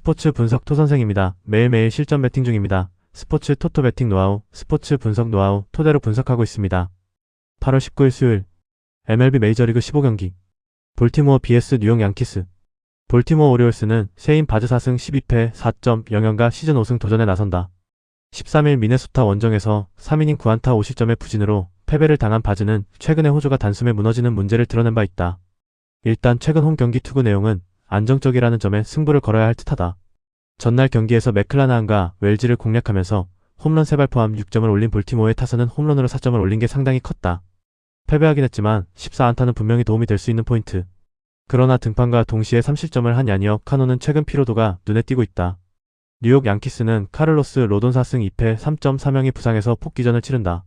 스포츠 분석 토선생입니다. 매일매일 실전 배팅 중입니다. 스포츠 토토 배팅 노하우, 스포츠 분석 노하우 토대로 분석하고 있습니다. 8월 19일 수요일 MLB 메이저리그 15경기 볼티모어 vs 뉴욕 양키스. 볼티모어 오리올스는 세인 바즈 4승 12패 4.00가 시즌 5승 도전에 나선다. 13일 미네소타 원정에서 3이닝 9안타 5실점의 부진으로 패배를 당한 바즈는 최근에 호조가 단숨에 무너지는 문제를 드러낸 바 있다. 일단 최근 홈 경기 투구 내용은 안정적이라는 점에 승부를 걸어야 할 듯하다. 전날 경기에서 맥클라나한과 웰지를 공략하면서 홈런 3발 포함 6점을 올린 볼티모어의 타선은 홈런으로 4점을 올린 게 상당히 컸다. 패배하긴 했지만 14안타는 분명히 도움이 될 수 있는 포인트. 그러나 등판과 동시에 3실점을 한 야니어 카노는 최근 피로도가 눈에 띄고 있다. 뉴욕 양키스는 카를로스 로돈 4승 2패 3.3형이 부상해서 복귀전을 치른다.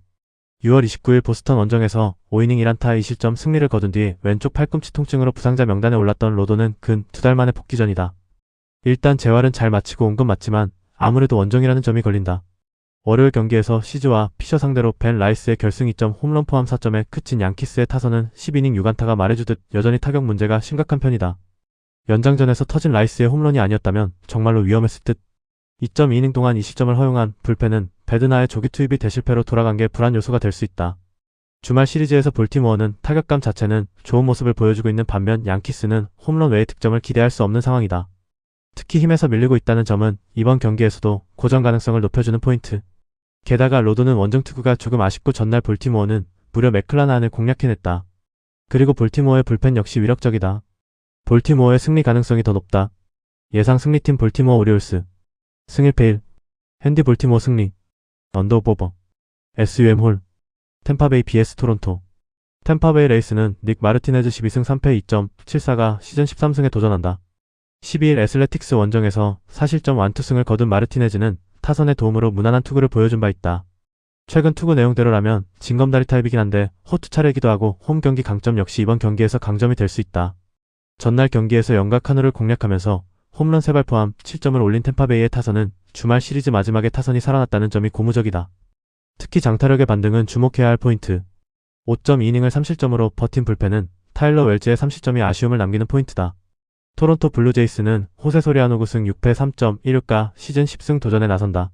6월 29일 보스턴 원정에서 5이닝 1안타 2실점 승리를 거둔 뒤 왼쪽 팔꿈치 통증으로 부상자 명단에 올랐던 로돈은 근 2달 만에 복귀전이다. 일단 재활은 잘 마치고 온 건 맞지만 아무래도 원정이라는 점이 걸린다. 월요일 경기에서 시즈와 피셔 상대로 벤 라이스의 결승 2점 홈런 포함 4점에 그친 양키스의 타선은 10이닝 6안타가 말해주듯 여전히 타격 문제가 심각한 편이다. 연장전에서 터진 라이스의 홈런이 아니었다면 정말로 위험했을 듯. 2.2이닝 동안 2실점을 허용한 불펜은 베드나의 조기 투입이 대실패로 돌아간 게 불안 요소가 될 수 있다. 주말 시리즈에서 볼티모어는 타격감 자체는 좋은 모습을 보여주고 있는 반면 양키스는 홈런 외의 득점을 기대할 수 없는 상황이다. 특히 힘에서 밀리고 있다는 점은 이번 경기에서도 고전 가능성을 높여주는 포인트. 게다가 로돈은 원정 투구가 조금 아쉽고 전날 볼티모어는 무려 맥클라나한을 공략해냈다. 그리고 볼티모어의 불펜 역시 위력적이다. 볼티모어의 승리 가능성이 더 높다. 예상 승리팀 볼티모어 오리올스 승 1패 1. 핸디 볼티모어 승리 언더오버 SUM 홀 템파베이 vs 토론토. 템파베이 레이스는 닉 마르티네즈 12승 3패 2.74가 시즌 13승에 도전한다. 12일 애슬레틱스 원정에서 4실점 완투승을 거둔 마르티네즈는 타선의 도움으로 무난한 투구를 보여준 바 있다. 최근 투구 내용대로라면 징검다리 타입이긴 한데 호투 차례이기도 하고 홈 경기 강점 역시 이번 경기에서 강점이 될 수 있다. 전날 경기에서 영각 한우를 공략하면서 홈런 3발 포함 7점을 올린 템파베이의 타선은 주말 시리즈 마지막에 타선이 살아났다는 점이 고무적이다. 특히 장타력의 반등은 주목해야 할 포인트. 5.2이닝을 3실점으로 버틴 불펜은 타일러 웰즈의 3실점이 아쉬움을 남기는 포인트다. 토론토 블루제이스는 호세 소리아노 9승 6패 3.16가 시즌 10승 도전에 나선다.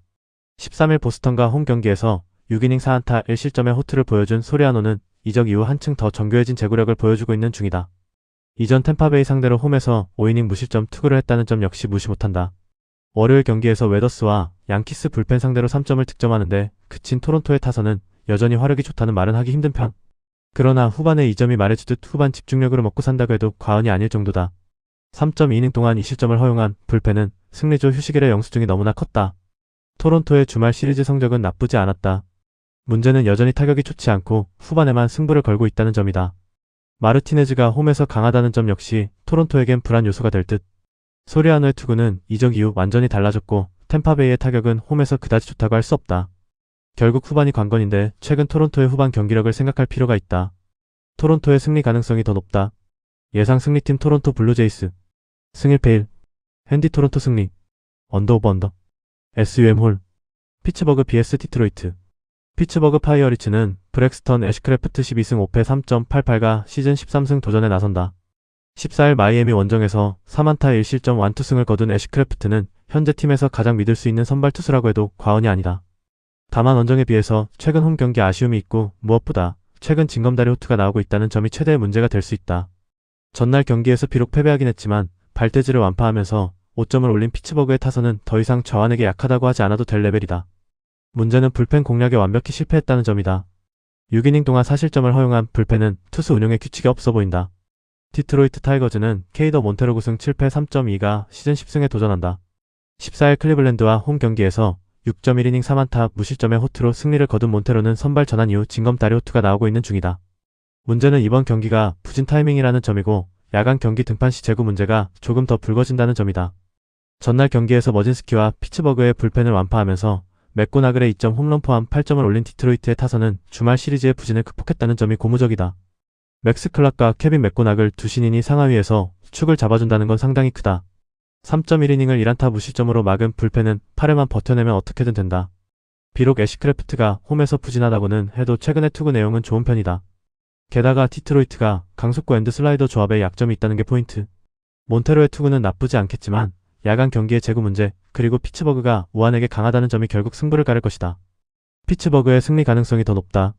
13일 보스턴과 홈 경기에서 6이닝 4안타 1실점의 호투를 보여준 소리아노는 이적 이후 한층 더 정교해진 제구력을 보여주고 있는 중이다. 이전 템파베이 상대로 홈에서 5이닝 무실점 투구를 했다는 점 역시 무시 못한다. 월요일 경기에서 웨더스와 양키스 불펜 상대로 3점을 득점하는데 그친 토론토의 타선은 여전히 화력이 좋다는 말은 하기 힘든 편. 그러나 후반에 2점이 말해주듯 후반 집중력으로 먹고 산다고 해도 과언이 아닐 정도다. 3.2이닝 동안 2실점을 허용한 불펜은 승리조 휴식일의 영수증이 너무나 컸다. 토론토의 주말 시리즈 성적은 나쁘지 않았다. 문제는 여전히 타격이 좋지 않고 후반에만 승부를 걸고 있다는 점이다. 마르티네즈가 홈에서 강하다는 점 역시 토론토에겐 불안 요소가 될 듯. 소리아노의 투구는 이적 이후 완전히 달라졌고 템파베이의 타격은 홈에서 그다지 좋다고 할 수 없다. 결국 후반이 관건인데 최근 토론토의 후반 경기력을 생각할 필요가 있다. 토론토의 승리 가능성이 더 높다. 예상 승리팀 토론토 블루제이스 승 1패 1. 핸디 토론토 승리 언더오버 언더 SUM 홀 피츠버그 vs 디트로이트. 피츠버그 파이어리츠는 브렉스턴 애쉬크래프트 12승 5패 3.88가 시즌 13승 도전에 나선다. 14일 마이애미 원정에서 3안타 1실점 완투승을 거둔 애쉬크래프트는 현재 팀에서 가장 믿을 수 있는 선발 투수라고 해도 과언이 아니다. 다만 원정에 비해서 최근 홈 경기 아쉬움이 있고 무엇보다 최근 징검다리 호투가 나오고 있다는 점이 최대의 문제가 될 수 있다. 전날 경기에서 비록 패배하긴 했지만 발대지를 완파하면서 5점을 올린 피츠버그의 타선은 더 이상 저안에게 약하다고 하지 않아도 될 레벨이다. 문제는 불펜 공략에 완벽히 실패했다는 점이다. 6이닝 동안 4실점을 허용한 불펜은 투수 운용에 규칙이 없어 보인다. 디트로이트 타이거즈는 케이더 몬테로 9승 7패 3.2가 시즌 10승에 도전한다. 14일 클리블랜드와 홈 경기에서 6.1이닝 3안타 무실점의 호투로 승리를 거둔 몬테로는 선발 전환 이후 징검다리 호투가 나오고 있는 중이다. 문제는 이번 경기가 부진 타이밍이라는 점이고 야간 경기 등판 시 제구 문제가 조금 더 불거진다는 점이다. 전날 경기에서 머진스키와 피츠버그의 불펜을 완파하면서 맥고나글의 2점 홈런 포함 8점을 올린 디트로이트의 타선은 주말 시리즈의 부진을 극복했다는 점이 고무적이다. 맥스 클락과 케빈 맥고나글 두 신인이 상하위에서 축을 잡아준다는 건 상당히 크다. 3.1이닝을 1안타 무실점으로 막은 불펜은 8회만 버텨내면 어떻게든 된다. 비록 애쉬크래프트가 홈에서 부진하다고는 해도 최근의 투구 내용은 좋은 편이다. 게다가 디트로이트가 강속구 앤드 슬라이더 조합에 약점이 있다는 게 포인트. 몬테로의 투구는 나쁘지 않겠지만 야간 경기의 제구 문제, 그리고 피츠버그가 우한에게 강하다는 점이 결국 승부를 가를 것이다. 피츠버그의 승리 가능성이 더 높다.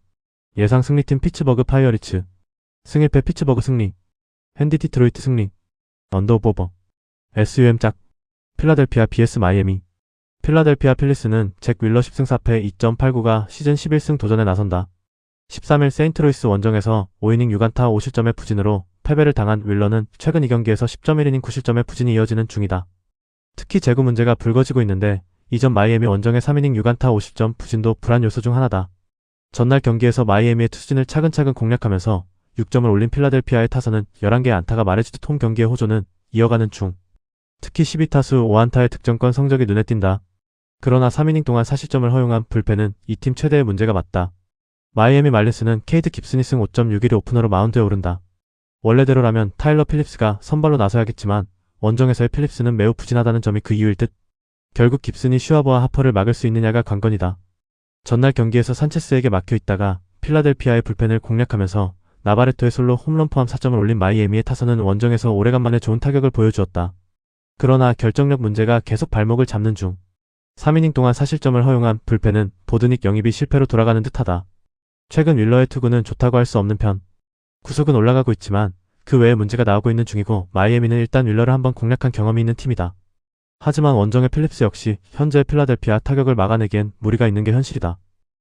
예상 승리팀 피츠버그 파이어리츠. 승일패 피츠버그 승리. 핸디 디트로이트 승리. 언더오버. SUM 짝. 필라델피아 vs 마이애미. 필라델피아 필리스는 잭 윌러 10승 4패 2.89가 시즌 11승 도전에 나선다. 13일 세인트루이스 원정에서 5이닝 6안타 5실점의 부진으로 패배를 당한 윌러는 최근 2경기에서 10.1이닝 9실점의 부진이 이어지는 중이다. 특히 제구 문제가 불거지고 있는데 이전 마이애미 원정의 3이닝 6안타 50점 부진도 불안 요소 중 하나다. 전날 경기에서 마이애미의 투진을 차근차근 공략하면서 6점을 올린 필라델피아의 타선은 11개의 안타가 말해주듯 홈 경기의 호조는 이어가는 중. 특히 12타수 5안타의 득점권 성적이 눈에 띈다. 그러나 3이닝 동안 4실점을 허용한 불펜은 이 팀 최대의 문제가 맞다. 마이애미 말린스는 케이드 깁슨이 승 5.61의 오프너로 마운드에 오른다. 원래대로라면 타일러 필립스가 선발로 나서야겠지만 원정에서의 필립스는 매우 부진하다는 점이 그 이유일 듯. 결국 깁슨이 슈아버와 하퍼를 막을 수 있느냐가 관건이다. 전날 경기에서 산체스에게 막혀 있다가 필라델피아의 불펜을 공략하면서 나바레토의 솔로 홈런 포함 4점을 올린 마이애미의 타선은 원정에서 오래간만에 좋은 타격을 보여주었다. 그러나 결정력 문제가 계속 발목을 잡는 중. 3이닝 동안 4실점을 허용한 불펜은 보드닉 영입이 실패로 돌아가는 듯하다. 최근 윌러의 투구는 좋다고 할 수 없는 편. 구속은 올라가고 있지만 그 외에 문제가 나오고 있는 중이고 마이애미는 일단 윌러를 한번 공략한 경험이 있는 팀이다. 하지만 원정의 필립스 역시 현재 필라델피아 타격을 막아내기엔 무리가 있는 게 현실이다.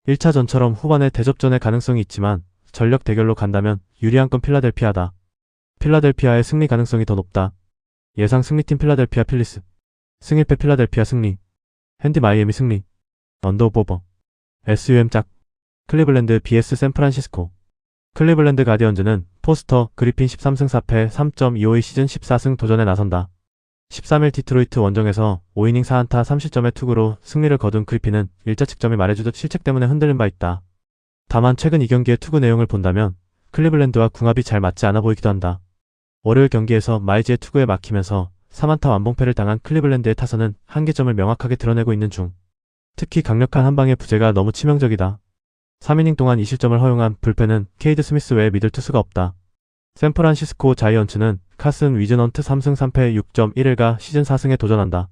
1차전처럼 후반에 대접전의 가능성이 있지만 전력 대결로 간다면 유리한 건 필라델피아다. 필라델피아의 승리 가능성이 더 높다. 예상 승리팀 필라델피아 필리스. 승일패 필라델피아 승리. 핸디 마이애미 승리. 언더오버. SUM 짝. 클리블랜드 vs 샌프란시스코. 클리블랜드 가디언즈는 포스터, 그리핀 13승 4패 3.25의 시즌 14승 도전에 나선다. 13일 디트로이트 원정에서 5이닝 4안타 3실점의 투구로 승리를 거둔 그리핀은 1자 측점이 말해주듯 실책 때문에 흔들린 바 있다. 다만 최근 2경기의 투구 내용을 본다면 클리블랜드와 궁합이 잘 맞지 않아 보이기도 한다. 월요일 경기에서 마이즈의 투구에 막히면서 3안타 완봉패를 당한 클리블랜드의 타선은 한계점을 명확하게 드러내고 있는 중. 특히 강력한 한방의 부재가 너무 치명적이다. 3이닝 동안 2실점을 허용한 불펜은 케이드 스미스 외에 믿을 투수가 없다. 샌프란시스코 자이언츠는 카슨 위즈넌트 3승 3패 6.11가 시즌 4승에 도전한다.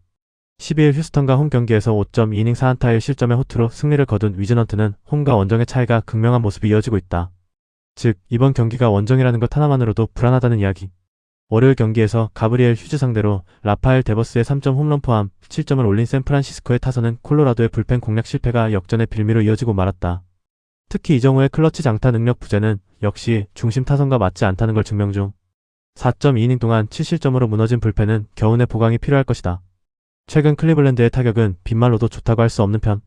12일 휴스턴과 홈 경기에서 5.2이닝 4안타 1실점의 호투로 승리를 거둔 위즈넌트는 홈과 원정의 차이가 극명한 모습이 이어지고 있다. 즉, 이번 경기가 원정이라는 것 하나만으로도 불안하다는 이야기. 월요일 경기에서 가브리엘 휴즈 상대로 라파엘 데버스의 3점 홈런 포함 7점을 올린 샌프란시스코의 타선은 콜로라도의 불펜 공략 실패가 역전의 빌미로 이어지고 말았다. 특히 이정우의 클러치 장타 능력 부재는 역시 중심 타선과 맞지 않다는 걸 증명 중. 4.2이닝 동안 7실점으로 무너진 불펜은 겨우내 보강이 필요할 것이다. 최근 클리블랜드의 타격은 빈말로도 좋다고 할 수 없는 편.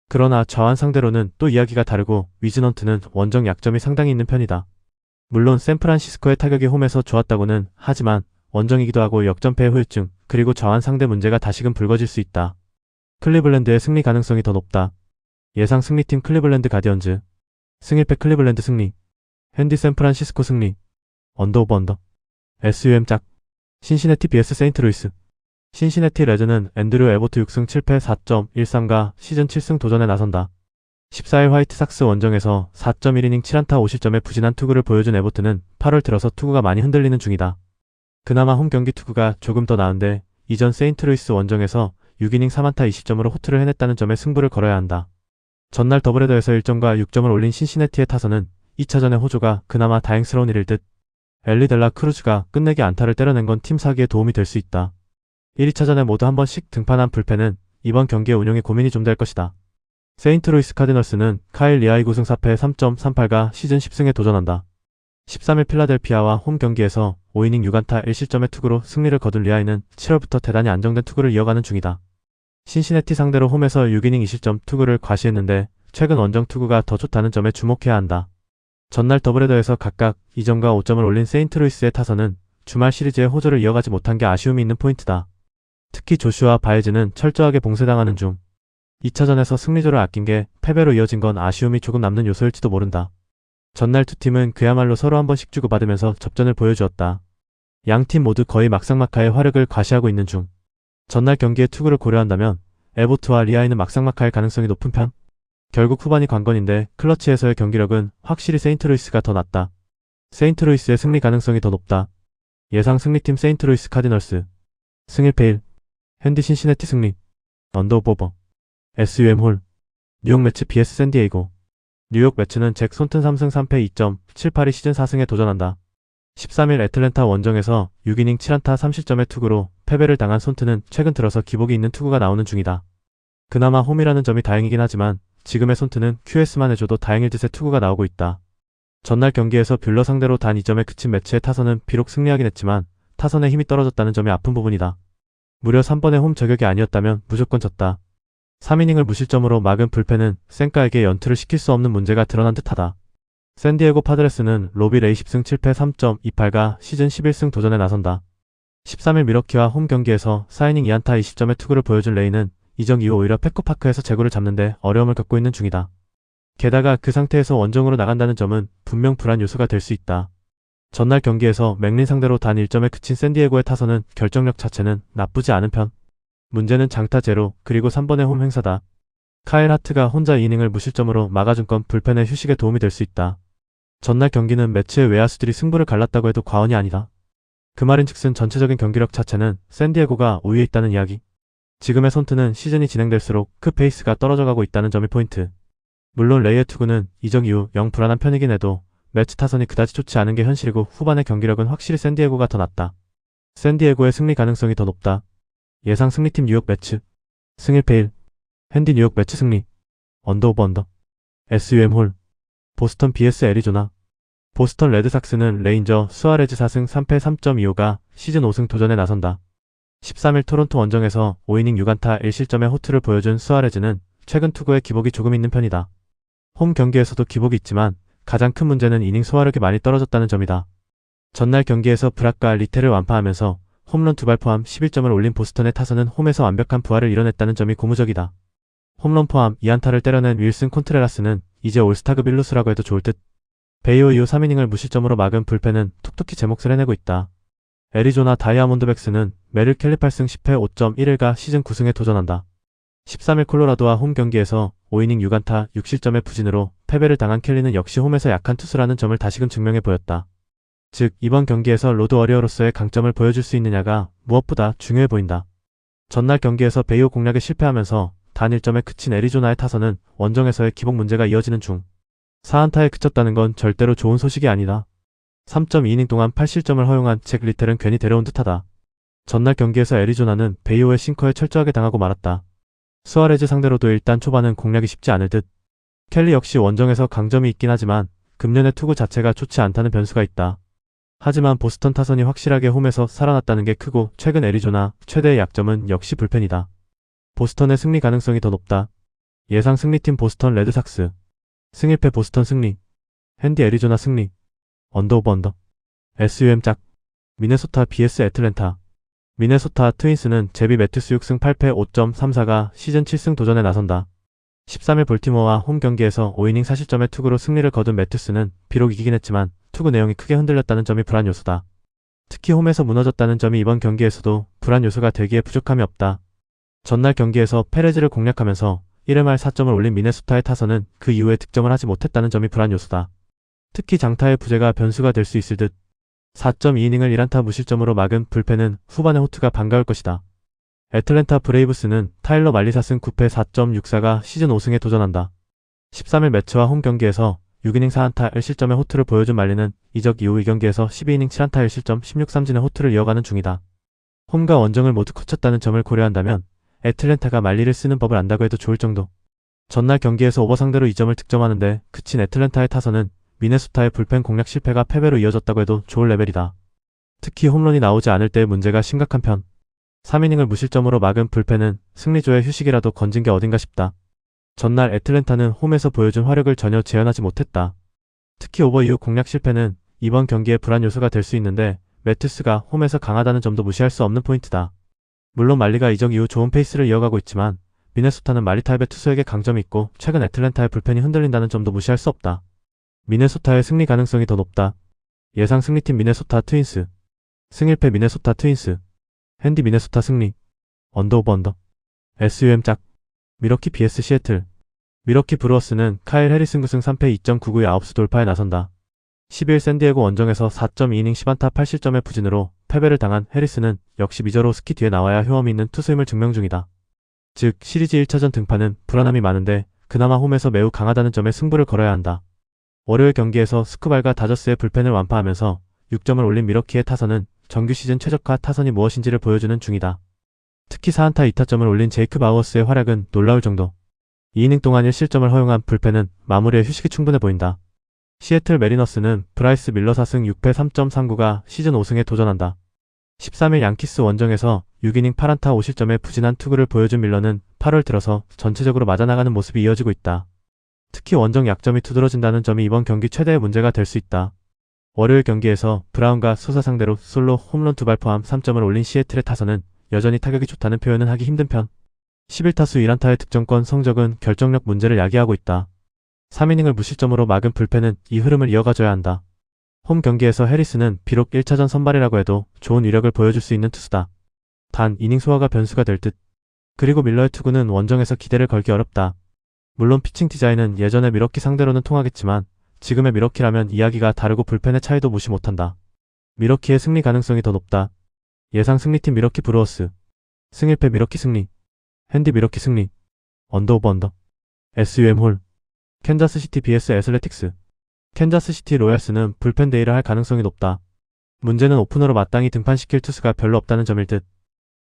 그러나 좌완 상대로는 또 이야기가 다르고 위즈넌트는 원정 약점이 상당히 있는 편이다. 물론 샌프란시스코의 타격이 홈에서 좋았다고는 하지만 원정이기도 하고 역전패의 후유증 그리고 좌완 상대 문제가 다시금 불거질 수 있다. 클리블랜드의 승리 가능성이 더 높다. 예상 승리팀 클리블랜드 가디언즈. 승일패 클리블랜드 승리. 핸디 샌프란시스코 승리. 언더오버 언더. SUM 짝. 신시내티 vs 세인트루이스. 신시내티 레즈는 앤드류 에보트 6승 7패 4.13가 시즌 7승 도전에 나선다. 14일 화이트삭스 원정에서 4.1이닝 7안타 5실점의 부진한 투구를 보여준 에보트는 8월 들어서 투구가 많이 흔들리는 중이다. 그나마 홈경기 투구가 조금 더 나은데 이전 세인트루이스 원정에서 6이닝 3안타 20점으로 호투를 해냈다는 점에 승부를 걸어야 한다. 전날 더블헤더에서 1점과 6점을 올린 신시내티의 타선은 2차전의 호조가 그나마 다행스러운 일일 듯. 엘리 델라 크루즈가 끝내기 안타를 때려낸 건 팀 사기에 도움이 될 수 있다. 1, 2차전에 모두 한 번씩 등판한 불펜은 이번 경기의 운용에 고민이 좀 될 것이다. 세인트루이스 카디널스는 카일 리아이 9승 4패 3.38가 시즌 10승에 도전한다. 13일 필라델피아와 홈 경기에서 5이닝 6안타 1실점의 투구로 승리를 거둔 리아이는 7월부터 대단히 안정된 투구를 이어가는 중이다. 신시내티 상대로 홈에서 6이닝 2실점 투구를 과시했는데 최근 원정 투구가 더 좋다는 점에 주목해야 한다. 전날 더블헤더에서 각각 2점과 5점을 올린 세인트루이스의 타선은 주말 시리즈의 호조를 이어가지 못한 게 아쉬움이 있는 포인트다. 특히 조슈아 바에즈는 철저하게 봉쇄당하는 중. 2차전에서 승리조를 아낀 게 패배로 이어진 건 아쉬움이 조금 남는 요소일지도 모른다. 전날 두 팀은 그야말로 서로 한 번씩 주고받으면서 접전을 보여주었다. 양 팀 모두 거의 막상막하의 화력을 과시하고 있는 중. 전날 경기의 투구를 고려한다면 에보트와 리아이는 막상막하일 가능성이 높은 편. 결국 후반이 관건인데 클러치에서의 경기력은 확실히 세인트루이스가 더 낫다. 세인트루이스의 승리 가능성이 더 높다. 예상 승리팀 세인트루이스 카디널스. 승일패 1. 핸디 신시내티 승리. 언더오버. SUM 홀. 뉴욕 매치 vs 샌디에이고. 뉴욕 매치는 잭 손튼 3승 3패 2.782 시즌 4승에 도전한다. 13일 애틀랜타 원정에서 6이닝 7안타 3실점의 투구로 패배를 당한 손튼은 최근 들어서 기복이 있는 투구가 나오는 중이다. 그나마 홈이라는 점이 다행이긴 하지만 지금의 손튼은 QS만 해줘도 다행일 듯의 투구가 나오고 있다. 전날 경기에서 뷰러 상대로 단 2점에 그친 매치의 타선은 비록 승리하긴 했지만 타선의 힘이 떨어졌다는 점이 아픈 부분이다. 무려 3번의 홈 저격이 아니었다면 무조건 졌다. 3이닝을 무실점으로 막은 불펜은 센카에게 연투를 시킬 수 없는 문제가 드러난 듯하다. 샌디에고 파드레스는 로비 레이 10승 7패 3.28가 시즌 11승 도전에 나선다. 13일 미러키와 홈 경기에서 4이닝 2안타 20점의 투구를 보여준 레이는 이적 이후 오히려 패커파크에서 제구를 잡는데 어려움을 겪고 있는 중이다. 게다가 그 상태에서 원정으로 나간다는 점은 분명 불안 요소가 될 수 있다. 전날 경기에서 맥린 상대로 단 1점에 그친 샌디에고의 타선은 결정력 자체는 나쁘지 않은 편. 문제는 장타 제로 그리고 3번의 홈 행사다. 카일 하트가 혼자 이닝을 무실점으로 막아준 건 불펜의 휴식에 도움이 될 수 있다. 전날 경기는 매치의 외야수들이 승부를 갈랐다고 해도 과언이 아니다. 그 말인즉슨 전체적인 경기력 자체는 샌디에고가 우위에 있다는 이야기. 지금의 손트는 시즌이 진행될수록 그 페이스가 떨어져가고 있다는 점이 포인트. 물론 레이의 투구는 이적 이후 영 불안한 편이긴 해도 매치 타선이 그다지 좋지 않은 게 현실이고 후반의 경기력은 확실히 샌디에고가 더 낫다. 샌디에고의 승리 가능성이 더 높다. 예상 승리팀 뉴욕 매치. 승 1패 1. 핸디 뉴욕 매치 승리. 언더오버 언더. SUM 홀. 보스턴 vs 애리조나. 보스턴 레드삭스는 레인저 수아레즈 4승 3패 3.25가 시즌 5승 도전에 나선다. 13일 토론토 원정에서 5이닝 6안타 1실점의 호투를 보여준 수아레즈는 최근 투구에 기복이 조금 있는 편이다. 홈 경기에서도 기복이 있지만 가장 큰 문제는 이닝 소화력이 많이 떨어졌다는 점이다. 전날 경기에서 브락과 리테를 완파하면서 홈런 2발 포함 11점을 올린 보스턴의 타선은 홈에서 완벽한 부활을 이뤄냈다는 점이 고무적이다. 홈런 포함 2안타를 때려낸 윌슨 콘트레라스는 이제 올스타급 1루수라고 해도 좋을 듯. 베이오 이후 3이닝을 무실점으로 막은 불펜은 톡톡히 제 몫을 해내고 있다. 애리조나 다이아몬드백스는 메릴 켈리 8승 10패 5.11가 시즌 9승에 도전한다. 13일 콜로라도와 홈 경기에서 5이닝 6안타 6실점의 부진으로 패배를 당한 켈리는 역시 홈에서 약한 투수라는 점을 다시금 증명해 보였다. 즉 이번 경기에서 로드 워리어로서의 강점을 보여줄 수 있느냐가 무엇보다 중요해 보인다. 전날 경기에서 베이오 공략에 실패하면서 단 1점에 그친 애리조나의 타선은 원정에서의 기복 문제가 이어지는 중. 4안타에 그쳤다는 건 절대로 좋은 소식이 아니다. 3.2이닝 동안 8실점을 허용한 잭 리텔은 괜히 데려온 듯하다. 전날 경기에서 애리조나는 베이오의 싱커에 철저하게 당하고 말았다. 수아레즈 상대로도 일단 초반은 공략이 쉽지 않을 듯. 켈리 역시 원정에서 강점이 있긴 하지만 금년의 투구 자체가 좋지 않다는 변수가 있다. 하지만 보스턴 타선이 확실하게 홈에서 살아났다는 게 크고 최근 애리조나 최대의 약점은 역시 불펜이다. 보스턴의 승리 가능성이 더 높다. 예상 승리팀 보스턴 레드삭스. 승 1패 보스턴 승리. 핸디 애리조나 승리. 언더오버 언더. SUM 짝. 미네소타 vs 애틀랜타. 미네소타 트윈스는 제비 매튜스 6승 8패 5.34가 시즌 7승 도전에 나선다. 13일 볼티모어와 홈 경기에서 5이닝 4실점의 투구로 승리를 거둔 매튜스는 비록 이기긴 했지만 투구 내용이 크게 흔들렸다는 점이 불안 요소다. 특히 홈에서 무너졌다는 점이 이번 경기에서도 불안 요소가 되기에 부족함이 없다. 전날 경기에서 페레즈를 공략하면서 1회 말 4점을 올린 미네소타의 타선은 그 이후에 득점을 하지 못했다는 점이 불안 요소다. 특히 장타의 부재가 변수가 될 수 있을 듯. 4.2이닝을 1안타 무실점으로 막은 불펜은 후반의 호투가 반가울 것이다. 애틀랜타 브레이브스는 타일러 말리 4승 9패 4.64가 시즌 5승에 도전한다. 13일 매치와 홈 경기에서 6이닝 4안타 1실점의 호투를 보여준 말리는 이적 이후 이 경기에서 12이닝 7안타 1실점 16삼진의 호투를 이어가는 중이다. 홈과 원정을 모두 거쳤다는 점을 고려한다면 애틀랜타가 말리를 쓰는 법을 안다고 해도 좋을 정도. 전날 경기에서 오버 상대로 2점을 득점하는데 그친 애틀랜타의 타선은 미네소타의 불펜 공략 실패가 패배로 이어졌다고 해도 좋을 레벨이다. 특히 홈런이 나오지 않을 때의 문제가 심각한 편. 3이닝을 무실점으로 막은 불펜은 승리조의 휴식이라도 건진 게 어딘가 싶다. 전날 애틀랜타는 홈에서 보여준 화력을 전혀 재현하지 못했다. 특히 오버 이후 공략 실패는 이번 경기의 불안 요소가 될 수 있는데 매튜스가 홈에서 강하다는 점도 무시할 수 없는 포인트다. 물론 말리가 이적 이후 좋은 페이스를 이어가고 있지만 미네소타는 말리 타입의 투수에게 강점이 있고 최근 애틀랜타의 불펜이 흔들린다는 점도 무시할 수 없다. 미네소타의 승리 가능성이 더 높다. 예상 승리팀 미네소타 트윈스. 승 1패 미네소타 트윈스. 핸디 미네소타 승리. 언더오버 언더. SUM 짝. 미러키 vs 시애틀. 미러키 브루어스는 카일 해리슨 9승 3패 2.99의 아홉수 돌파에 나선다. 12일 샌디에고 원정에서 4.2이닝 10안타 8실점의 부진으로 패배를 당한 해리스는 역시 미저로스키 뒤에 나와야 효험이 있는 투수임을 증명 중이다. 즉 시리즈 1차전 등판은 불안함이 많은데 그나마 홈에서 매우 강하다는 점에 승부를 걸어야 한다. 월요일 경기에서 스쿠발과 다저스의 불펜을 완파하면서 6점을 올린 미러키의 타선은 정규 시즌 최적화 타선이 무엇인지를 보여주는 중이다. 특히 4안타 2타점을 올린 제이크 바우어스의 활약은 놀라울 정도. 2이닝 동안 1실점을 허용한 불펜은 마무리에 휴식이 충분해 보인다. 시애틀 메리너스는 브라이스 밀러 4승 6패 3.39가 시즌 5승에 도전한다. 13일 양키스 원정에서 6이닝 8안타 5실점의 부진한 투구를 보여준 밀러는 8월 들어서 전체적으로 맞아나가는 모습이 이어지고 있다. 특히 원정 약점이 두드러진다는 점이 이번 경기 최대의 문제가 될 수 있다. 월요일 경기에서 브라운과 소사 상대로 솔로 홈런 2발 포함 3점을 올린 시애틀의 타선은 여전히 타격이 좋다는 표현은 하기 힘든 편. 11타수 1안타의 득점권 성적은 결정력 문제를 야기하고 있다. 3이닝을 무실점으로 막은 불펜은 이 흐름을 이어가줘야 한다. 홈 경기에서 해리스는 비록 1차전 선발이라고 해도 좋은 위력을 보여줄 수 있는 투수다. 단 이닝 소화가 변수가 될 듯. 그리고 밀러의 투구는 원정에서 기대를 걸기 어렵다. 물론 피칭 디자인은 예전의 미러키 상대로는 통하겠지만 지금의 미러키라면 이야기가 다르고 불펜의 차이도 무시 못한다. 미러키의 승리 가능성이 더 높다. 예상 승리팀 미러키 브루어스. 승1패 미러키 승리. 핸디 미러키 승리. 언더 오버 언더. SUM 홀. 캔자스시티 vs 애슬레틱스. 캔자스시티 로얄스는 불펜 데이를 할 가능성이 높다. 문제는 오프너로 마땅히 등판시킬 투수가 별로 없다는 점일 듯.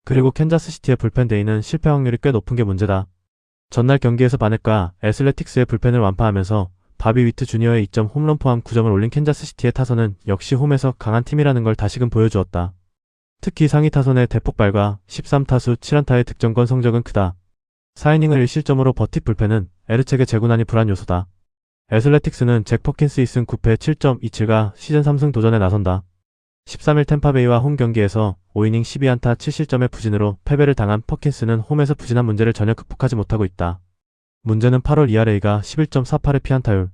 그리고 캔자스시티의 불펜 데이는 실패 확률이 꽤 높은 게 문제다. 전날 경기에서 바넷과 애슬레틱스의 불펜을 완파하면서 바비 위트 주니어의 2점 홈런 포함 9점을 올린 캔자스시티의 타선은 역시 홈에서 강한 팀이라는 걸 다시금 보여주었다. 특히 상위 타선의 대폭발과 13타수 7안타의 득점권 성적은 크다. 4이닝을 1실점으로 버티 불펜은 에르책의 재구난이 불안 요소다. 애슬레틱스는 잭 퍼킨스 2승 9패 7.27가 시즌 3승 도전에 나선다. 13일 템파베이와 홈 경기에서 5이닝 12안타 7실점의 부진으로 패배를 당한 퍼킨스는 홈에서 부진한 문제를 전혀 극복하지 못하고 있다. 문제는 8월 ERA가 11.48의 피안타율.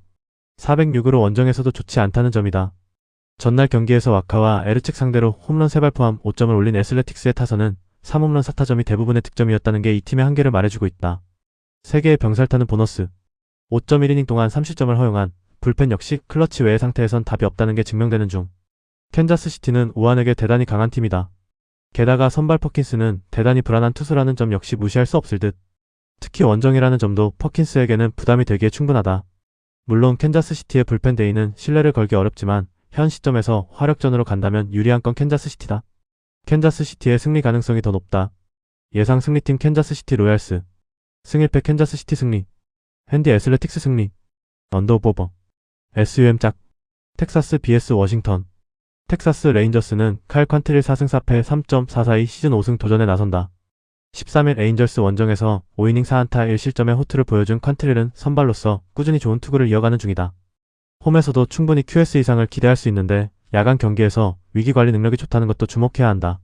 406으로 원정에서도 좋지 않다는 점이다. 전날 경기에서 와카와 에르책 상대로 홈런 3발 포함 5점을 올린 애슬레틱스의 타선은 3홈런 4타점이 대부분의 득점이었다는 게 이 팀의 한계를 말해주고 있다. 3개의 병살타는 보너스. 5.1이닝 동안 3실점을 허용한 불펜 역시 클러치 외의 상태에선 답이 없다는 게 증명되는 중. 캔자스시티는 우한에게 대단히 강한 팀이다. 게다가 선발 퍼킨스는 대단히 불안한 투수라는 점 역시 무시할 수 없을 듯. 특히 원정이라는 점도 퍼킨스에게는 부담이 되기에 충분하다. 물론 캔자스시티의 불펜 데이는 신뢰를 걸기 어렵지만 현 시점에서 화력전으로 간다면 유리한 건 캔자스시티다. 캔자스시티의 승리 가능성이 더 높다. 예상 승리팀 캔자스시티 로얄스. 승1패 캔자스시티 승리. 핸디 애슬레틱스 승리. 언더 오버. SUM 짝. 텍사스 vs 워싱턴. 텍사스 레인저스는 칼 퀀트릴 4승 4패 3.442 시즌 5승 도전에 나선다. 13일 에인절스 원정에서 5이닝 4안타 1실점의 호투를 보여준 퀀트릴은 선발로서 꾸준히 좋은 투구를 이어가는 중이다. 홈에서도 충분히 QS 이상을 기대할 수 있는데 야간 경기에서 위기관리 능력이 좋다는 것도 주목해야 한다.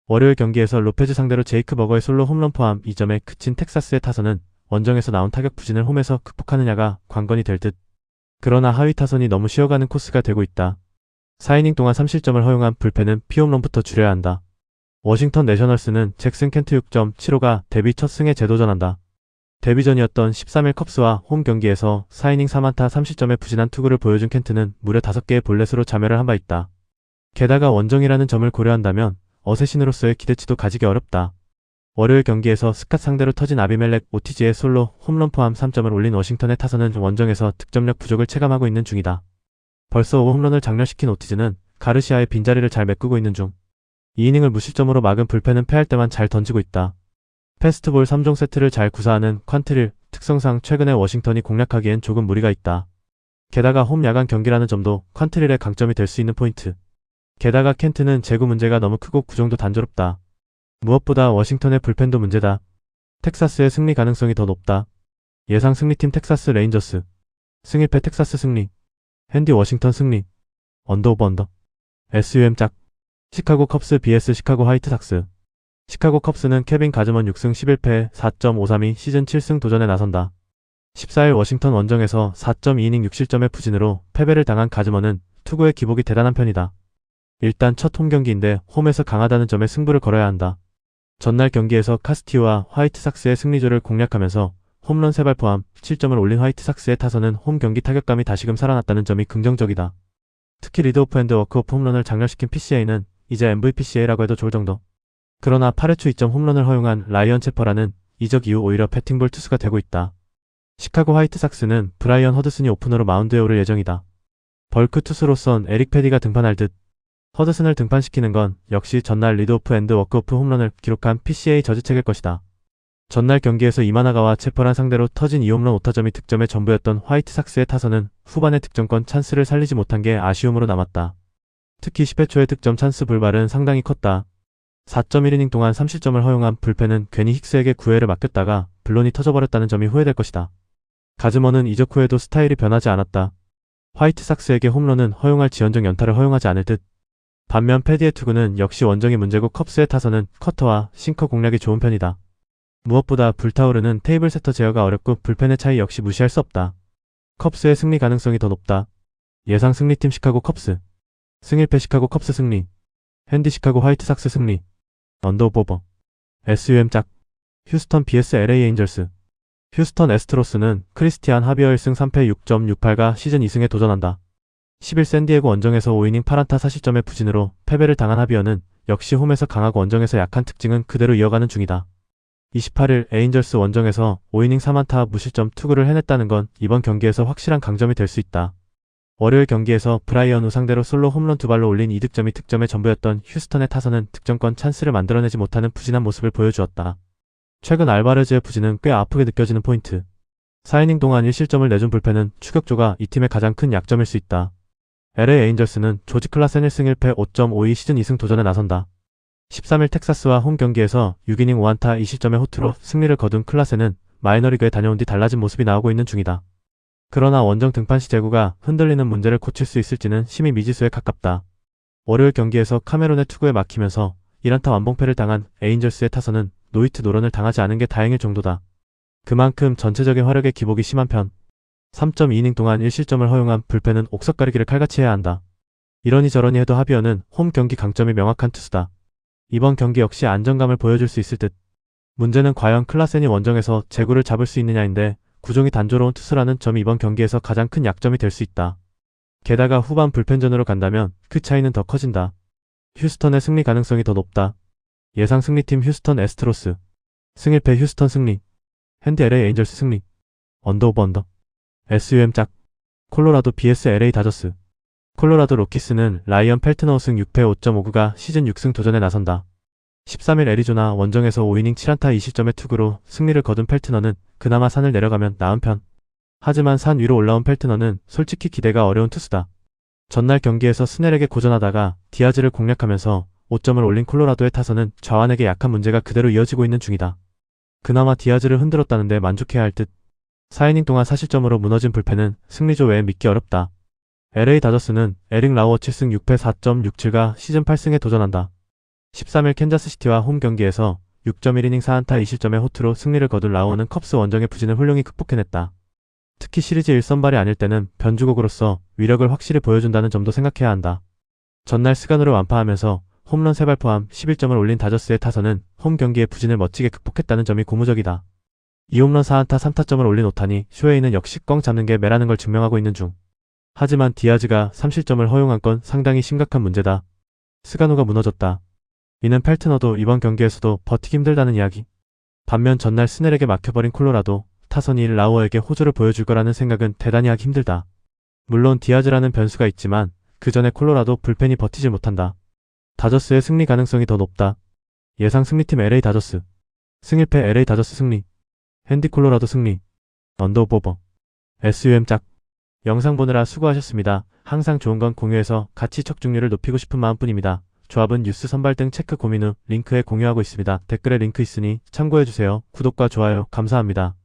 월요일 경기에서 로페즈 상대로 제이크 버거의 솔로 홈런 포함 2점에 그친 텍사스의 타선은 원정에서 나온 타격 부진을 홈에서 극복하느냐가 관건이 될 듯. 그러나 하위 타선이 너무 쉬어가는 코스가 되고 있다. 4이닝 동안 3실점을 허용한 불펜은 피홈런부터 줄여야 한다. 워싱턴 내셔널스는 잭슨 켄트 6.75가 데뷔 첫 승에 재도전한다. 데뷔전이었던 13일 컵스와 홈 경기에서 4이닝 3안타 3실점의 부진한 투구를 보여준 켄트는 무려 5개의 볼넷으로 자멸을 한 바 있다. 게다가 원정이라는 점을 고려한다면 어쌔신으로서의 기대치도 가지기 어렵다. 월요일 경기에서 스캇 상대로 터진 아비멜렉 오티지의 솔로 홈런 포함 3점을 올린 워싱턴의 타선은 원정에서 득점력 부족을 체감하고 있는 중이다. 벌써 5홈런을 장렬시킨 오티즈는 가르시아의 빈자리를 잘 메꾸고 있는 중. 2이닝을 무실점으로 막은 불펜은 패할 때만 잘 던지고 있다. 패스트볼 3종 세트를 잘 구사하는 퀀트릴, 특성상 최근에 워싱턴이 공략하기엔 조금 무리가 있다. 게다가 홈 야간 경기라는 점도 퀀트릴의 강점이 될 수 있는 포인트. 게다가 켄트는 제구 문제가 너무 크고 구종도 단조롭다. 무엇보다 워싱턴의 불펜도 문제다. 텍사스의 승리 가능성이 더 높다. 예상 승리팀 텍사스 레인저스. 승1패 텍사스 승리. 핸디 워싱턴 승리. 언더 오버 언더. SUM 짝. 시카고 컵스 vs 시카고 화이트삭스. 시카고 컵스는 케빈 가즈먼 6승 11패 4.532 시즌 7승 도전에 나선다. 14일 워싱턴 원정에서 4.2이닝 6실점의 부진으로 패배를 당한 가즈먼은 투구의 기복이 대단한 편이다. 일단 첫 홈 경기인데 홈에서 강하다는 점에 승부를 걸어야 한다. 전날 경기에서 카스티오와 화이트삭스의 승리조를 공략하면서 홈런 3발 포함 7점을 올린 화이트삭스의 타선은 홈 경기 타격감이 다시금 살아났다는 점이 긍정적이다. 특히 리드오프 앤드 워크오프 홈런을 장렬시킨 PCA는 이제 MVPCA라고 해도 좋을 정도. 그러나 8회 초 2점 홈런을 허용한 라이언 체퍼라는 이적 이후 오히려 배팅볼 투수가 되고 있다. 시카고 화이트삭스는 브라이언 허드슨이 오프너로 마운드에 오를 예정이다. 벌크 투수로선 에릭 패디가 등판할 듯. 허드슨을 등판시키는 건 역시 전날 리드오프 앤드 워크오프 홈런을 기록한 PCA 저지책일 것이다. 전날 경기에서 이마나가와 체퍼란 상대로 터진 2홈런 5타점이 득점의 전부였던 화이트삭스의 타선은 후반의 득점권 찬스를 살리지 못한 게 아쉬움으로 남았다. 특히 10회 초의 득점 찬스 불발은 상당히 컸다. 4.1이닝 동안 3실점을 허용한 불펜은 괜히 힉스에게 9회를 맡겼다가 블론이 터져버렸다는 점이 후회될 것이다. 가즈먼은 이적 후에도 스타일이 변하지 않았다. 화이트삭스에게 홈런은 허용할 지연적 연타를 허용하지 않을 듯. 반면 패디의 투구는 역시 원정이 문제고 컵스의 타선은 커터와 싱커 공략이 좋은 편이다. 무엇보다 불타오르는 테이블 세터 제어가 어렵고 불펜의 차이 역시 무시할 수 없다. 컵스의 승리 가능성이 더 높다. 예상 승리팀 시카고 컵스. 승일패 시카고 컵스 승리. 핸디 시카고 화이트삭스 승리. 언더오버. SUM 짝. 휴스턴 vs LA 에인절스. 휴스턴 애스트로스는 크리스티안 하비어 1승 3패 6.68가 시즌 2승에 도전한다. 10일 샌디에고 원정에서 5이닝 8안타 4실점의 부진으로 패배를 당한 하비어는 역시 홈에서 강하고 원정에서 약한 특징은 그대로 이어가는 중이다. 28일 에인절스 원정에서 5이닝 3안타 무실점 투구를 해냈다는 건 이번 경기에서 확실한 강점이 될 수 있다. 월요일 경기에서 브라이언 우 상대로 솔로 홈런 2발로 올린 2득점이 득점의 전부였던 휴스턴의 타선은 득점권 찬스를 만들어내지 못하는 부진한 모습을 보여주었다. 최근 알바레즈의 부진은 꽤 아프게 느껴지는 포인트. 4이닝 동안 1실점을 내준 불펜은 추격조가 이 팀의 가장 큰 약점일 수 있다. LA 에인절스는 조지 클라센 1승 1패 5.52 시즌 2승 도전에 나선다. 13일 텍사스와 홈 경기에서 6이닝 5안타 2실점의 호투로 승리를 거둔 클라센은 마이너리그에 다녀온 뒤 달라진 모습이 나오고 있는 중이다. 그러나 원정 등판 시 제구가 흔들리는 문제를 고칠 수 있을지는 심히 미지수에 가깝다. 월요일 경기에서 카메론의 투구에 막히면서 1안타 완봉패를 당한 에인절스의 타선은 노히트 노런을 당하지 않은 게 다행일 정도다. 그만큼 전체적인 화력의 기복이 심한 편. 3.2이닝 동안 1실점을 허용한 불펜은 옥석 가리기를 칼같이 해야 한다. 이러니 저러니 해도 하비어는 홈 경기 강점이 명확한 투수다. 이번 경기 역시 안정감을 보여줄 수 있을 듯. 문제는 과연 클라센이 원정에서 제구를 잡을 수 있느냐인데 구종이 단조로운 투수라는 점이 이번 경기에서 가장 큰 약점이 될 수 있다. 게다가 후반 불펜전으로 간다면 그 차이는 더 커진다. 휴스턴의 승리 가능성이 더 높다. 예상 승리팀 휴스턴 애스트로스. 승일패 휴스턴 승리. 핸디 LA 에인절스 승리. 언더오버 언더. SUM 짝. 콜로라도 vs LA 다저스. 콜로라도 로키스는 라이언 펠트너 우승 6패 5.59가 시즌 6승 도전에 나선다. 13일 애리조나 원정에서 5이닝 7안타 2실점의 투구로 승리를 거둔 펠트너는 그나마 산을 내려가면 나은 편. 하지만 산 위로 올라온 펠트너는 솔직히 기대가 어려운 투수다. 전날 경기에서 스넬에게 고전하다가 디아즈를 공략하면서 5점을 올린 콜로라도의 타선은 좌완에게 약한 문제가 그대로 이어지고 있는 중이다. 그나마 디아즈를 흔들었다는데 만족해야 할 듯. 4이닝 동안 4실점으로 무너진 불펜은 승리조 외에 믿기 어렵다. LA 다저스는 에릭 라우어 7승 6패 4.67가 시즌 8승에 도전한다. 13일 캔자스시티와 홈 경기에서 6.1이닝 4안타 2실점의 호투로 승리를 거둔 라우어는 컵스 원정의 부진을 훌륭히 극복해냈다. 특히 시리즈 1선발이 아닐 때는 변주곡으로서 위력을 확실히 보여준다는 점도 생각해야 한다. 전날 스간으로 완파하면서 홈런 3발 포함 11점을 올린 다저스의 타선은 홈 경기의 부진을 멋지게 극복했다는 점이 고무적이다. 2홈런 4안타 3타점을 올린 오타니 쇼헤이는 역시 꽝 잡는 게 매라는 걸 증명하고 있는 중. 하지만 디아즈가 3실점을 허용한 건 상당히 심각한 문제다. 스가노가 무너졌다. 이는 펠트너도 이번 경기에서도 버티기 힘들다는 이야기. 반면 전날 스넬에게 막혀버린 콜로라도 타선이 라우어에게 호조를 보여줄 거라는 생각은 대단히 하기 힘들다. 물론 디아즈라는 변수가 있지만 그 전에 콜로라도 불펜이 버티질 못한다. 다저스의 승리 가능성이 더 높다. 예상 승리팀 LA 다저스. 승일패 LA 다저스 승리. 핸디 콜로라도 승리. 언더오버. SUM 짝. 영상 보느라 수고하셨습니다. 항상 좋은 건 공유해서 가치 척중률을 높이고 싶은 마음뿐입니다. 조합은 뉴스 선발 등 체크 고민 후 링크에 공유하고 있습니다. 댓글에 링크 있으니 참고해주세요. 구독과 좋아요 감사합니다.